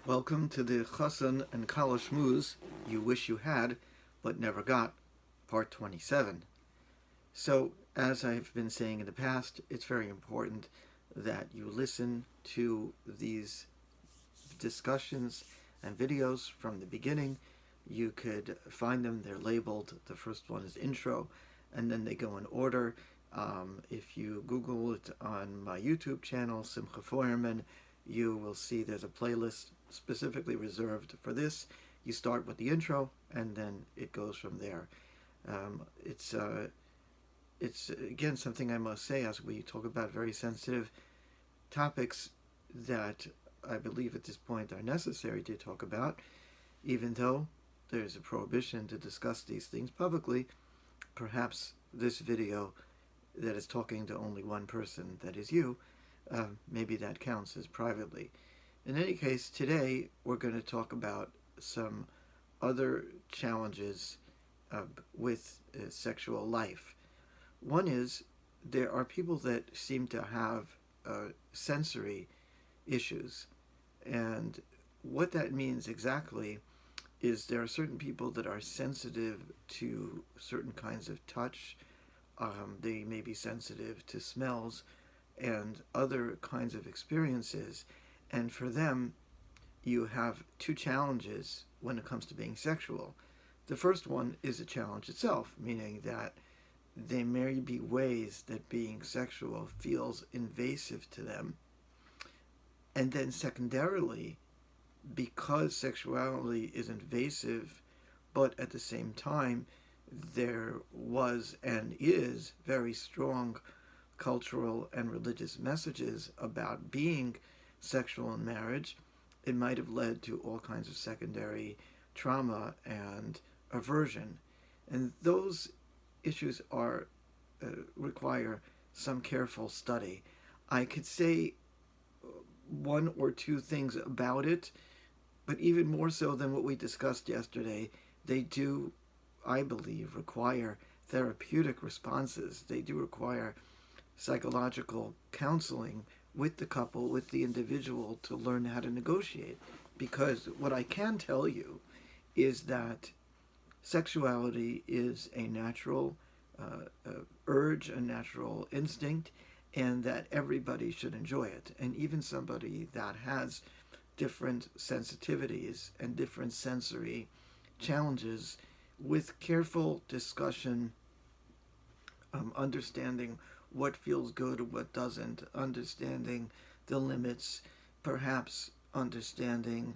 Welcome to the Chosson and Kallah Shmooze you wish you had, but never got, part 27. So, as I've been saying in the past, it's very important that you listen to these discussions and videos from the beginning. You could find them, they're labeled. The first one is intro, and then they go in order. If you Google it on my YouTube channel, Simcha Feuerman, you will see there's a playlist specifically reserved for this. You start with the intro, and then it goes from there. It's again something I must say as we talk about very sensitive topics that I believe at this point are necessary to talk about, even though there's a prohibition to discuss these things publicly. Perhaps this video that is talking to only one person, that is you, maybe that counts as privately. In any case, today we're going to talk about some other challenges with sexual life. One is there are people that seem to have sensory issues, and what that means exactly is there are certain people that are sensitive to certain kinds of touch. They may be sensitive to smells and other kinds of experiences, and for them you have two challenges when it comes to being sexual. The first one is a challenge itself, meaning that there may be ways that being sexual feels invasive to them, and then secondarily, because sexuality is invasive, but at the same time there was and is very strong cultural and religious messages about being sexual in marriage, it might have led to all kinds of secondary trauma and aversion. And those issues are require some careful study. I could say one or two things about it, but even more so than what we discussed yesterday, they do, I believe, require therapeutic responses. They do require psychological counseling with the couple, with the individual, to learn how to negotiate. Because what I can tell you is that sexuality is a natural urge, a natural instinct, and that everybody should enjoy it. And even somebody that has different sensitivities and different sensory challenges, with careful discussion, understanding what feels good and what doesn't, understanding the limits, perhaps understanding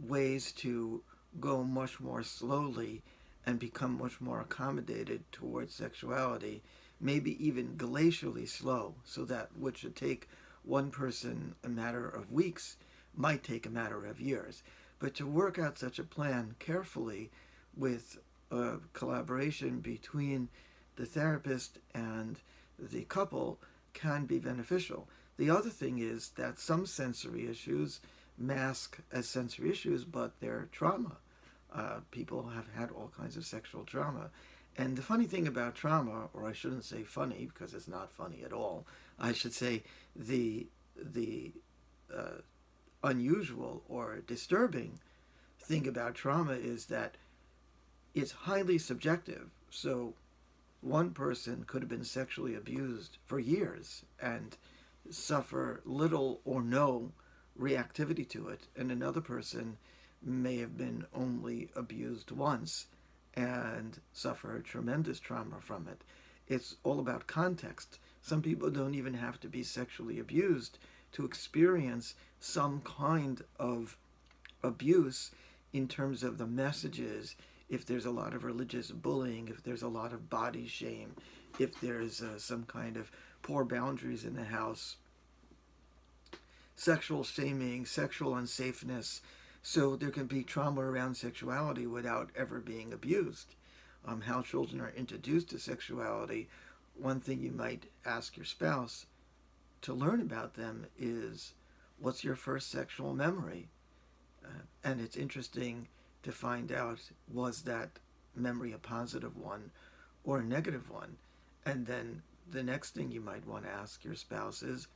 ways to go much more slowly and become much more accommodated towards sexuality, maybe even glacially slow, so that what should take one person a matter of weeks might take a matter of years. But to work out such a plan carefully with a collaboration between the therapist and the couple can be beneficial. The other thing is that some sensory issues mask as sensory issues, but they're trauma. People have had all kinds of sexual trauma. And the funny thing about trauma, or I shouldn't say funny because it's not funny at all, I should say the unusual or disturbing thing about trauma is that it's highly subjective. So one person could have been sexually abused for years and suffer little or no reactivity to it, and another person may have been only abused once and suffer tremendous trauma from it. It's all about context. Some people don't even have to be sexually abused to experience some kind of abuse in terms of the messages. If there's a lot of religious bullying, if there's a lot of body shame, if there's some kind of poor boundaries in the house, sexual shaming, sexual unsafeness. So there can be trauma around sexuality without ever being abused. How children are introduced to sexuality, one thing you might ask your spouse to learn about them is, what's your first sexual memory? And it's interesting to find out, was that memory a positive one or a negative one? And then the next thing you might want to ask your spouse is,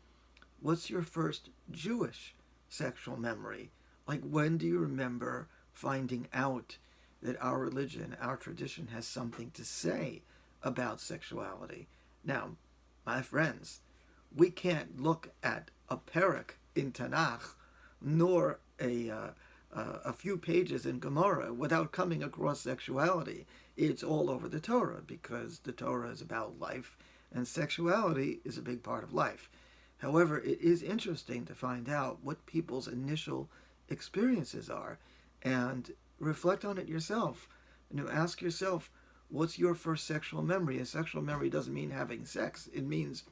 what's your first Jewish sexual memory? Like, when do you remember finding out that our religion, our tradition, has something to say about sexuality? Now, my friends, we can't look at a parak in Tanakh, nor a few pages in Gemara without coming across sexuality. It's all over the Torah, because the Torah is about life, and sexuality is a big part of life. However, it is interesting to find out what people's initial experiences are, and reflect on it yourself. Ask yourself, what's your first sexual memory? A sexual memory doesn't mean having sex. It means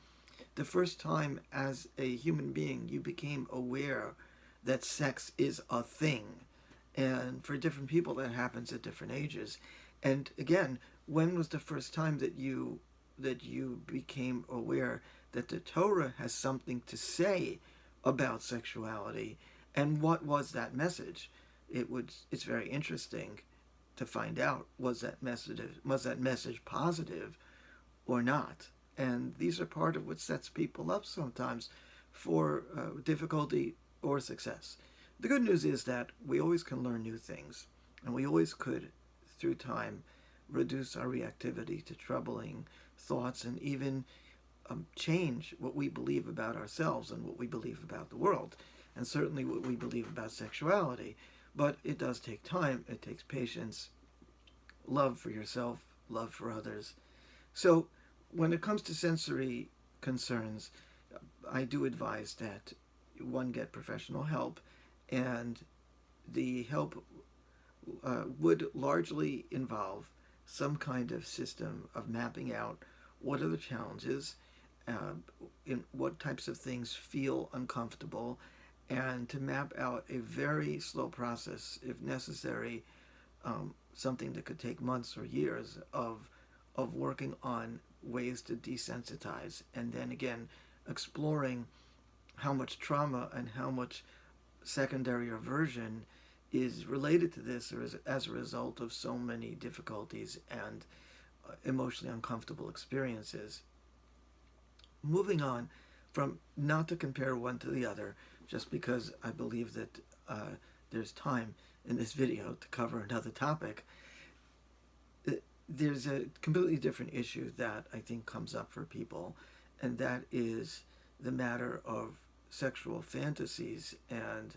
the first time as a human being you became aware that sex is a thing. And for different people that happens at different ages. And again, when was the first time that you became aware that the Torah has something to say about sexuality, and what was that message? It's very interesting to find out, was that message positive or not? And these are part of what sets people up sometimes for difficulty or success. The good news is that we always can learn new things, and we always could, through time, reduce our reactivity to troubling thoughts, and even change what we believe about ourselves and what we believe about the world, and certainly what we believe about sexuality. But it does take time, it takes patience, love for yourself, love for others. So when it comes to sensory concerns, I do advise that one get professional help, and the help would largely involve some kind of system of mapping out what are the challenges, in what types of things feel uncomfortable, and to map out a very slow process, if necessary, something that could take months or years of working on ways to desensitize, and then again exploring how much trauma and how much secondary aversion is related to this, or as a result of so many difficulties and emotionally uncomfortable experiences. Moving on, from not to compare one to the other, just because I believe that there's time in this video to cover another topic, there's a completely different issue that I think comes up for people, and that is the matter of sexual fantasies and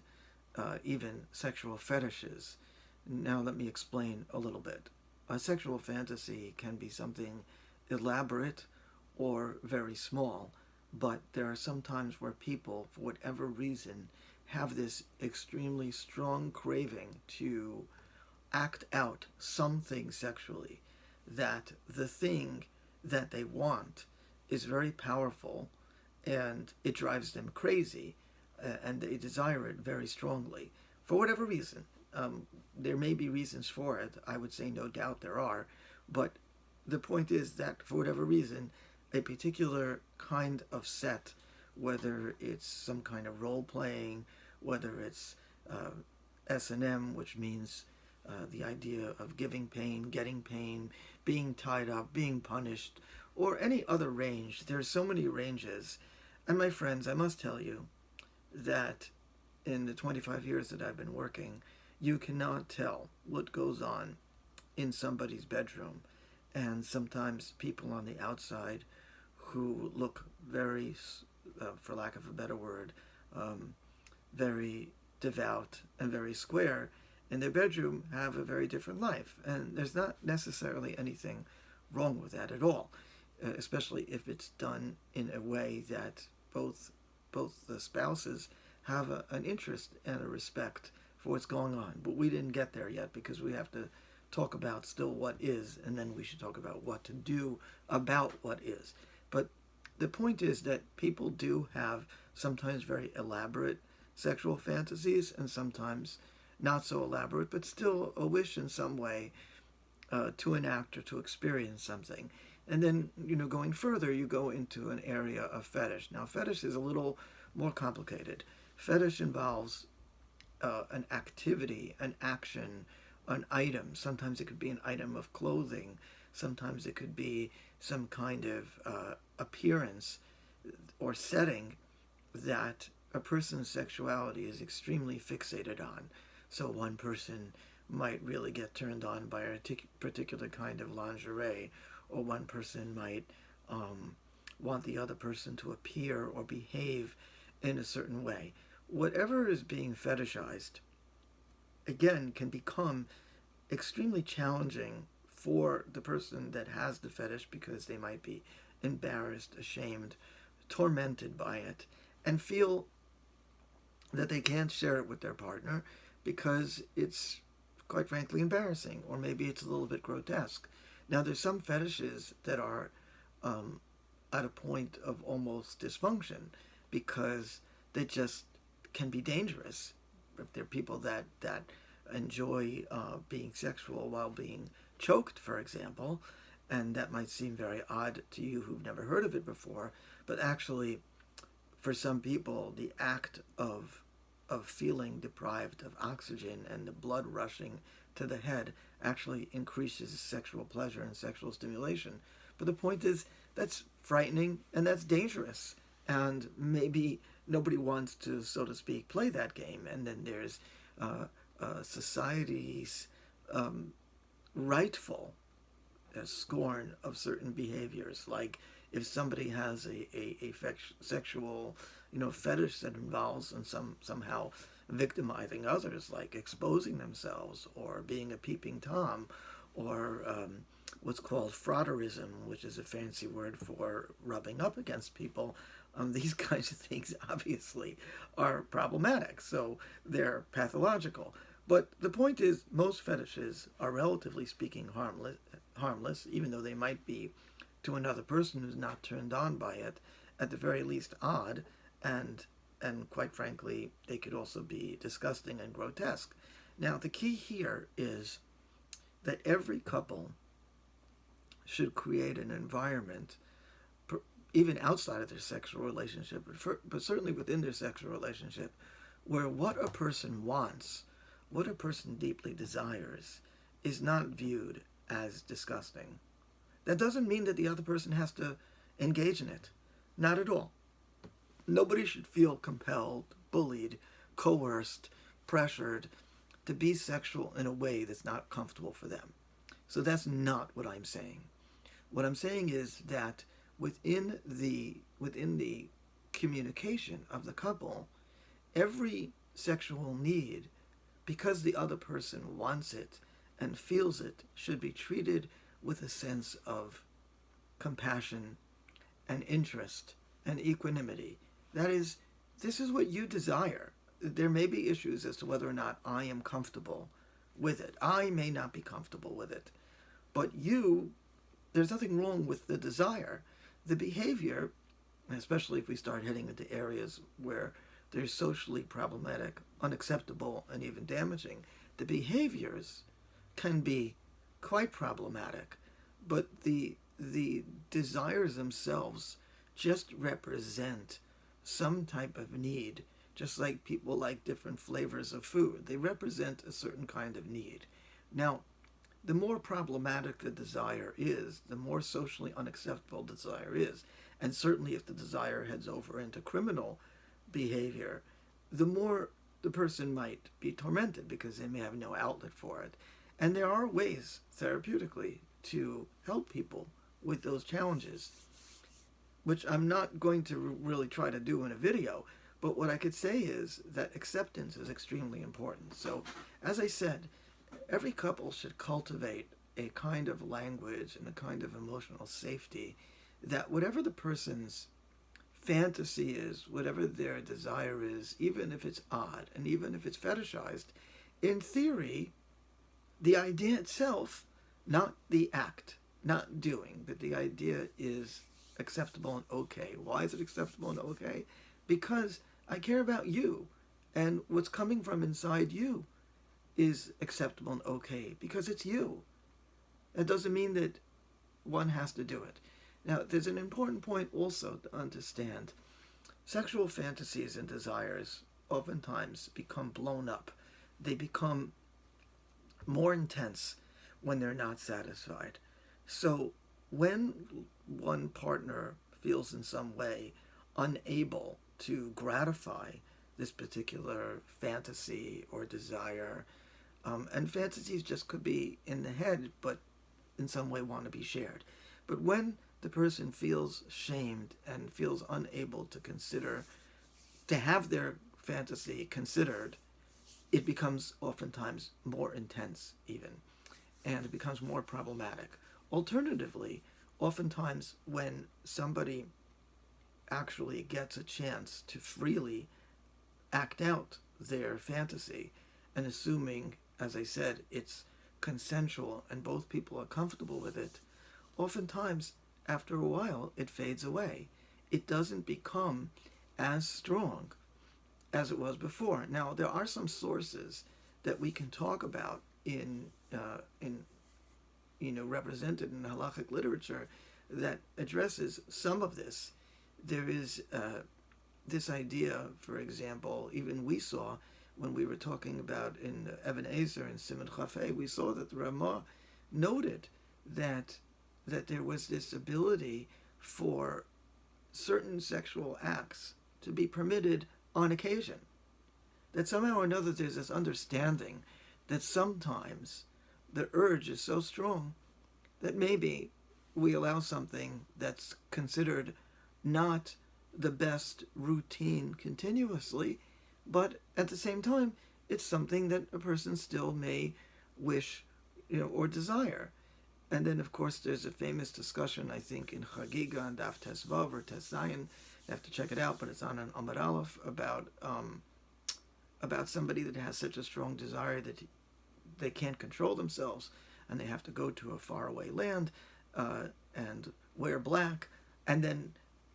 even sexual fetishes. Now let me explain a little bit. A sexual fantasy can be something elaborate or very small, but there are some times where people, for whatever reason, have this extremely strong craving to act out something sexually, that the thing that they want is very powerful, and it drives them crazy, and they desire it very strongly for whatever reason. There may be reasons for it. I would say no doubt there are, but the point is that for whatever reason, a particular kind of set, whether it's some kind of role playing, whether it's S&M, which means the idea of giving pain, getting pain, being tied up, being punished, or any other range. There's so many ranges. And my friends, I must tell you that in the 25 years that I've been working, you cannot tell what goes on in somebody's bedroom. And sometimes people on the outside who look very, for lack of a better word, very devout and very square in their bedroom have a very different life. And there's not necessarily anything wrong with that at all, especially if it's done in a way that both the spouses have an interest and a respect for what's going on. But we didn't get there yet, because we have to talk about still what is, and then we should talk about what to do about what is. But the point is that people do have sometimes very elaborate sexual fantasies, and sometimes not so elaborate, but still a wish in some way to enact or to experience something. And then, going further, you go into an area of fetish. Now, fetish is a little more complicated. Fetish involves an activity, an action, an item. Sometimes it could be an item of clothing. Sometimes it could be some kind of appearance or setting that a person's sexuality is extremely fixated on. So one person might really get turned on by a particular kind of lingerie, or one person might want the other person to appear or behave in a certain way. Whatever is being fetishized, again, can become extremely challenging for the person that has the fetish, because they might be embarrassed, ashamed, tormented by it, and feel that they can't share it with their partner because it's, quite frankly, embarrassing, or maybe it's a little bit grotesque. Now, there's some fetishes that are at a point of almost dysfunction, because they just can be dangerous. If there are people that enjoy being sexual while being choked, for example, and that might seem very odd to you who've never heard of it before, but actually, for some people, the act of feeling deprived of oxygen and the blood rushing to the head actually increases sexual pleasure and sexual stimulation. But the point is, that's frightening and that's dangerous. And maybe nobody wants to, so to speak, play that game. And then there's society's rightful scorn of certain behaviors. Like if somebody has a sexual fetish that involves and somehow victimizing others, like exposing themselves or being a peeping Tom, or what's called frauderism, which is a fancy word for rubbing up against people. These kinds of things obviously are problematic, so they're pathological. But the point is, most fetishes are, relatively speaking, harmless, even though they might be, to another person who's not turned on by it, at the very least odd, and quite frankly, they could also be disgusting and grotesque. Now, the key here is that every couple should create an environment, even outside of their sexual relationship, but certainly within their sexual relationship, where what a person wants, what a person deeply desires, is not viewed as disgusting. That doesn't mean that the other person has to engage in it. Not at all. Nobody should feel compelled, bullied, coerced, pressured to be sexual in a way that's not comfortable for them. So that's not what I'm saying. What I'm saying is that within the communication of the couple, every sexual need, because the other person wants it and feels it, should be treated with a sense of compassion and interest and equanimity. That is, this is what you desire. There may be issues as to whether or not I am comfortable with it. I may not be comfortable with it. But there's nothing wrong with the desire. The behavior, especially if we start heading into areas where they're socially problematic, unacceptable, and even damaging, the behaviors can be quite problematic. But the desires themselves just represent some type of need, just like people like different flavors of food. They represent a certain kind of need. Now, the more problematic the desire is, the more socially unacceptable desire is, and certainly if the desire heads over into criminal behavior, the more the person might be tormented because they may have no outlet for it. And there are ways, therapeutically, to help people with those challenges, which I'm not going to really try to do in a video, but what I could say is that acceptance is extremely important. So, as I said, every couple should cultivate a kind of language and a kind of emotional safety that whatever the person's fantasy is, whatever their desire is, even if it's odd and even if it's fetishized, in theory, the idea itself, not the act, not doing, but the idea is acceptable and okay. Why is it acceptable and okay? Because I care about you, and what's coming from inside you is acceptable and okay because it's you. That doesn't mean that one has to do it. Now, there's an important point also to understand. Sexual fantasies and desires oftentimes become blown up. They become more intense when they're not satisfied. So when one partner feels in some way unable to gratify this particular fantasy or desire. And fantasies just could be in the head, but in some way want to be shared. But when the person feels shamed and feels unable to consider, to have their fantasy considered, it becomes oftentimes more intense even, and it becomes more problematic. Alternatively, oftentimes when somebody actually gets a chance to freely act out their fantasy, and assuming, as I said, it's consensual and both people are comfortable with it, oftentimes after a while it fades away. It doesn't become as strong as it was before. Now, there are some sources that we can talk about in represented in halachic literature that addresses some of this. There is this idea, for example, even we saw when we were talking about in Even Ezer and Simon Chafei, we saw that the Ramah noted that there was this ability for certain sexual acts to be permitted on occasion. That somehow or another there's this understanding that sometimes the urge is so strong that maybe we allow something that's considered not the best routine continuously, but at the same time, it's something that a person still may wish, or desire. And then, of course, there's a famous discussion, I think, in Chagiga and Daf Tesvav or Tes Zayin. You have to check it out, but it's on an Amud Aleph about somebody that has such a strong desire that they can't control themselves, and they have to go to a faraway land and wear black. And then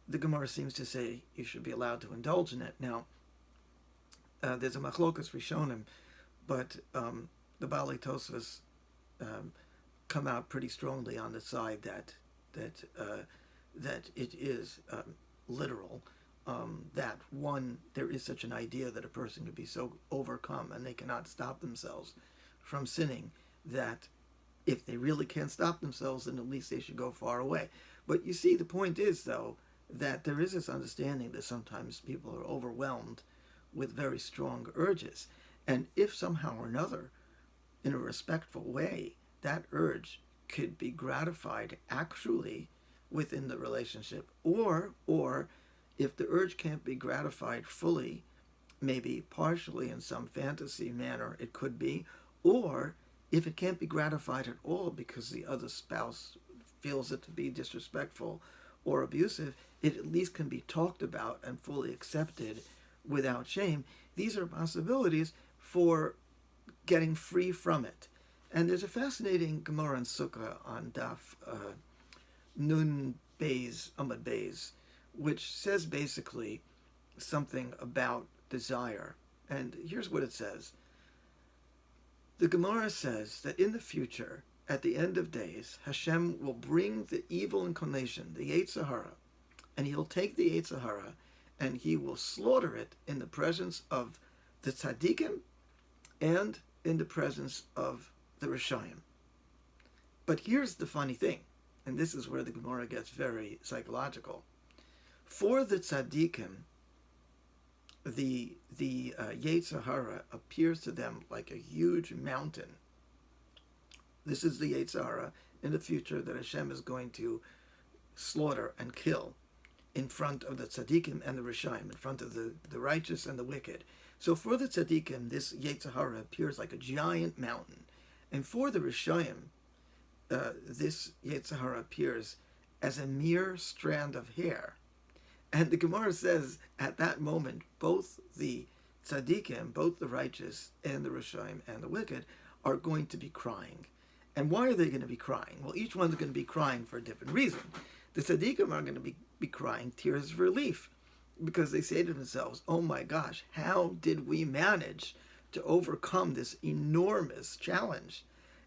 the Gemara seems to say you should be allowed to indulge in it. Now, there's a machlokas rishonim, but the Baalei Tosfos come out pretty strongly on the side that it is literal. That one, there is such an idea that a person could be so overcome and they cannot stop themselves from sinning that if they really can't stop themselves, then at least they should go far away. But you see, the point is, though, that there is this understanding that sometimes people are overwhelmed with very strong urges. And if somehow or another, in a respectful way, that urge could be gratified actually within the relationship, or if the urge can't be gratified fully, maybe partially in some fantasy manner it could be, or if it can't be gratified at all because the other spouse feels it to be disrespectful or abusive, it at least can be talked about and fully accepted without shame. These are possibilities for getting free from it. And there's a fascinating Gemara in Sukkah on Daf Nun Beis, Amud Beis, which says basically something about desire. And here's what it says. The Gemara says that in the future, at the end of days, Hashem will bring the evil inclination, the Yetzer Hara, and he'll take the Yetzer Hara and he will slaughter it in the presence of the tzaddikim and in the presence of the Rishayim. But here's the funny thing, and this is where the Gemara gets very psychological. For the tzaddikim, the Yetzer Hara appears to them like a huge mountain. This is the Yetzer Hara in the future that Hashem is going to slaughter and kill in front of the tzaddikim and the Rishayim, in front of the righteous and the wicked. So for the tzaddikim, this Yetzer Hara appears like a giant mountain. And for the Rishayim, this Yetzer Hara appears as a mere strand of hair. And the Gemara says, at that moment, both the tzaddikim, both the righteous and the Rishayim and the wicked, are going to be crying. And why are they going to be crying? Well, each one's going to be crying for a different reason. The tzaddikim are going to be crying tears of relief because they say to themselves, oh my gosh, how did we manage to overcome this enormous challenge?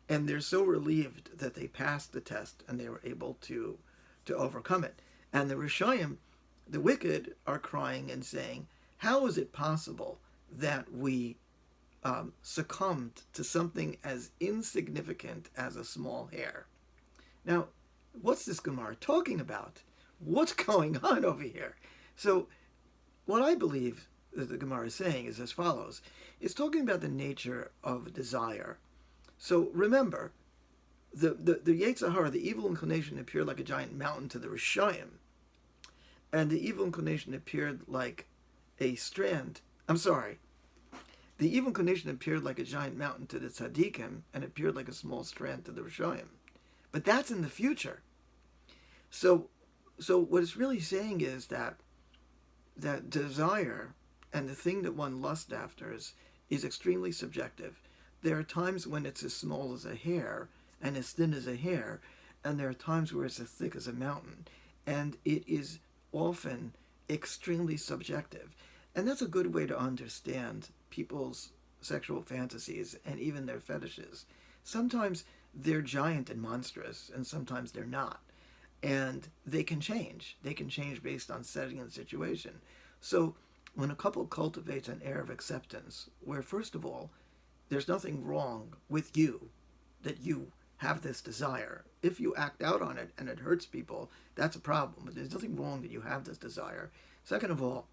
And they're so relieved that they passed the test and they were able to overcome it. And the Rishayim, the wicked, are crying and saying, how is it possible that we succumbed to something as insignificant as a small hair? Now, what's this Gemara talking about? What's going on over here? So what I believe that the Gemara is saying is as follows. It's talking about the nature of desire. So remember, the Yetzer Hara, the evil inclination, appeared like a giant mountain to the Rishayim, and the evil inclination appeared like a strand. I'm sorry. The evil inclination appeared like a giant mountain to the Tzaddikim and appeared like a small strand to the Rishayim. But that's in the future. So what it's really saying is that desire and the thing that one lusts after is extremely subjective. There are times when it's as small as a hair and as thin as a hair, and there are times where it's as thick as a mountain. And it is often extremely subjective. And that's a good way to understand people's sexual fantasies and even their fetishes. Sometimes they're giant and monstrous, and sometimes they're not. And they can change. They can change based on setting and situation. So when a couple cultivates an air of acceptance, where first of all, there's nothing wrong with you, that you have this desire. If you act out on it and it hurts people, that's a problem. But there's nothing wrong that you have this desire. Second of all,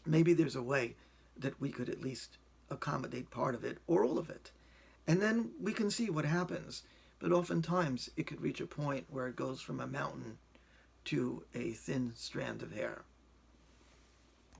maybe there's a way that we could at least accommodate part of it or all of it. And then we can see what happens. But oftentimes it could reach a point where it goes from a mountain to a thin strand of hair.